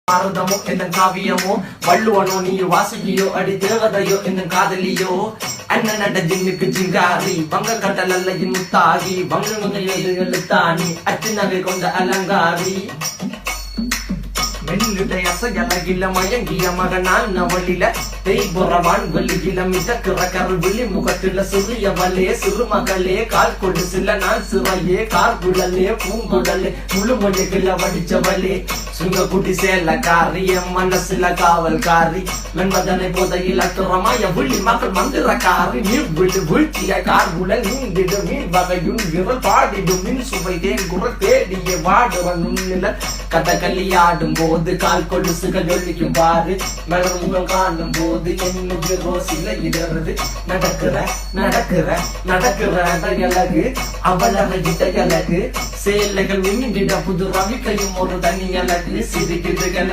பாரதமோ என்ன காவியமோ வள்ளுவனோ நீ வாசுகியோ அடி தேவதையோ என்ன காதலியோ அண்ணன் நட ஜின்னுக்கு ஜிங்காரி வங்க கடல் அல்லையின் முத்தாகி வங்க எழுத்தாணி அச்சு நகை கொண்ட அலங்காரி மெல்லுடைய அசையலகில மயங்கிய மகனான் நவளில தேய்புறவான் வெளியில மிதக்கிற கருவிழி முகத்தில சிறிய வலே சிறுமகளே கால் கொடு சில நாள் சிறையே கார்குழலே பூங்குழலே முழுமொழிகள வடிச்சவளே சுங்க குட்டி சேலக்காரி என் மனசுல காவல்காரி மென்பதனை போதையில் அத்துறமாய விழி மகள் மந்திரக்காரி நீர் விழு வீழ்ச்சிய கார்குழல் நீந்திடு மீன் வகையுன் விரல் பாடிடும் மின் சுவை தேன் குரல் தேடிய வாடுவன் உன்னில கதகளியாடும் போது கால் கொலுசுகள் ஒழிக்கும் பாரு மலர் முகம் காணும் போது என்னுக்கு ரோசில இடறது நடக்கிற நடக்கிற நடக்கிற அழகு அவளக இடையழகு சேலைகள் மின்னிட புது ரவிக்கையும் ஒரு தனி அழகு சிரிக்குதுகள்